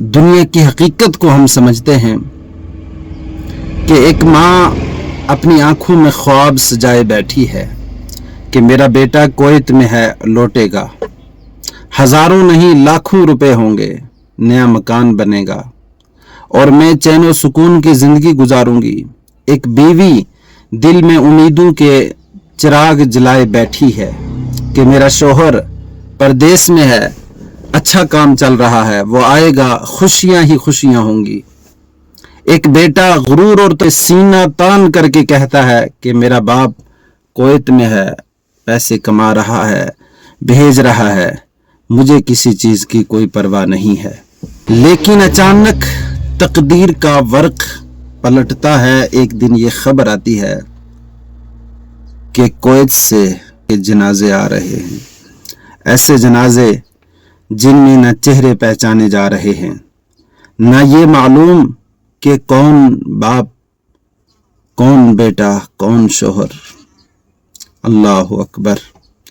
دنیا کی حقیقت کو ہم سمجھتے ہیں کہ ایک ماں اپنی آنکھوں میں خواب سجائے بیٹھی ہے کہ میرا بیٹا کویت میں ہے، لوٹے گا، ہزاروں نہیں لاکھوں روپے ہوں گے، نیا مکان بنے گا اور میں چین و سکون کی زندگی گزاروں گی۔ ایک بیوی دل میں امیدوں کے چراغ جلائے بیٹھی ہے کہ میرا شوہر پردیس میں ہے، اچھا کام چل رہا ہے، وہ آئے گا، خوشیاں ہی خوشیاں ہوں گی۔ ایک بیٹا غرور اور سینہ تان کر کے کہتا ہے کہ میرا باپ کویت میں ہے، پیسے کما رہا ہے، بھیج رہا ہے، مجھے کسی چیز کی کوئی پرواہ نہیں ہے۔ لیکن اچانک تقدیر کا ورق پلٹتا ہے، ایک دن یہ خبر آتی ہے کہ کویت سے جنازے آ رہے ہیں، ایسے جنازے جن میں نہ چہرے پہچانے جا رہے ہیں، نہ یہ معلوم کہ کون باپ، کون بیٹا، کون شوہر۔ اللہ اکبر!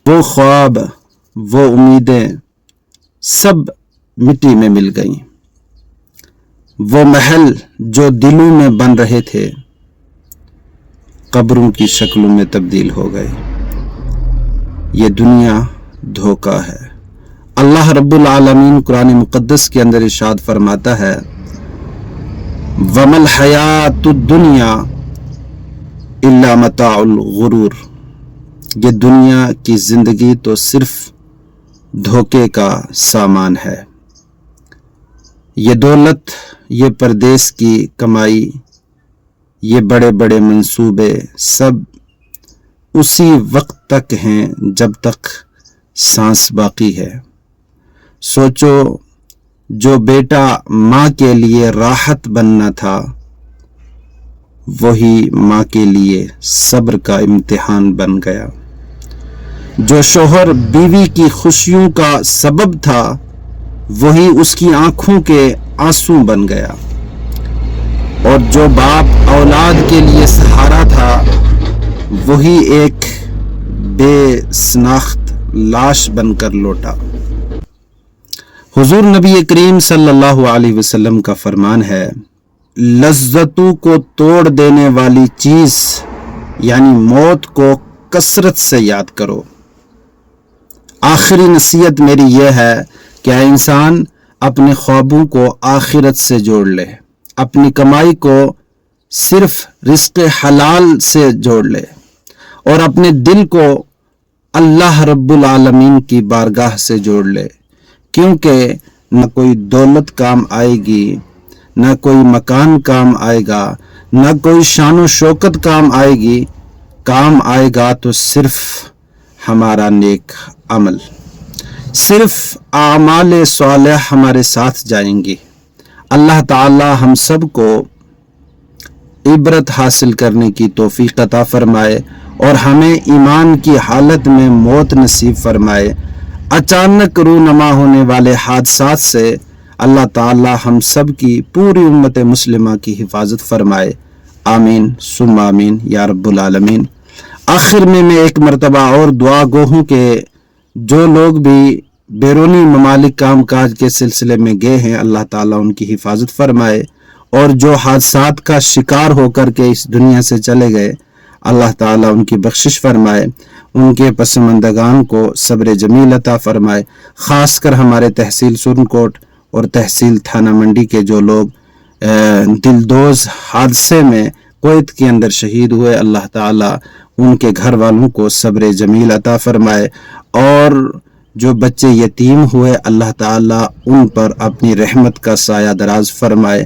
وہ خواب، وہ امیدیں سب مٹی میں مل گئیں۔ وہ محل جو دلوں میں بن رہے تھے قبروں کی شکلوں میں تبدیل ہو گئے۔ یہ دنیا دھوکہ ہے۔ اللہ رب العالمین قرآن مقدس کے اندر ارشاد فرماتا ہے وَمَا الْحَيَاةُ الدُّنْيَا إِلَّا مَتَاعُ الْغُرُورِ، یہ دنیا کی زندگی تو صرف دھوکے کا سامان ہے۔ یہ دولت، یہ پردیس کی کمائی، یہ بڑے بڑے منصوبے سب اسی وقت تک ہیں جب تک سانس باقی ہے۔ سوچو، جو بیٹا ماں کے لیے راحت بننا تھا وہی ماں کے لیے صبر کا امتحان بن گیا۔ جو شوہر بیوی کی خوشیوں کا سبب تھا وہی اس کی آنکھوں کے آنسو بن گیا، اور جو باپ اولاد کے لیے سہارا تھا وہی ایک بے شناخت لاش بن کر لوٹا۔ حضور نبی کریم صلی اللہ علیہ وسلم کا فرمان ہے لذتوں کو توڑ دینے والی چیز یعنی موت کو کثرت سے یاد کرو۔ آخری نصیحت میری یہ ہے کہ اے انسان اپنے خوابوں کو آخرت سے جوڑ لے، اپنی کمائی کو صرف رزق حلال سے جوڑ لے، اور اپنے دل کو اللہ رب العالمین کی بارگاہ سے جوڑ لے، کیونکہ نہ کوئی دولت کام آئے گی، نہ کوئی مکان کام آئے گا، نہ کوئی شان و شوکت کام آئے گی، کام آئے گا تو صرف ہمارا نیک عمل، صرف اعمال صالح ہمارے ساتھ جائیں گی۔ اللہ تعالی ہم سب کو عبرت حاصل کرنے کی توفیق عطا فرمائے اور ہمیں ایمان کی حالت میں موت نصیب فرمائے۔ اچانک رونما ہونے والے حادثات سے اللہ تعالی ہم سب کی پوری امت مسلمہ کی حفاظت فرمائے، آمین ثم آمین یا رب العالمین۔ آخر میں ایک مرتبہ اور دعا گو ہوں کہ جو لوگ بھی بیرونی ممالک کام کاج کے سلسلے میں گئے ہیں اللہ تعالیٰ ان کی حفاظت فرمائے، اور جو حادثات کا شکار ہو کر کے اس دنیا سے چلے گئے اللہ تعالیٰ ان کی بخشش فرمائے، ان کے پسماندگان کو صبر جمیل عطا فرمائے۔ خاص کر ہمارے تحصیل سرنکوٹ اور تحصیل تھانہ منڈی کے جو لوگ دلدوز حادثے میں کویت کے اندر شہید ہوئے اللہ تعالیٰ ان کے گھر والوں کو صبر جمیل عطا فرمائے، اور جو بچے یتیم ہوئے اللہ تعالیٰ ان پر اپنی رحمت کا سایہ دراز فرمائے۔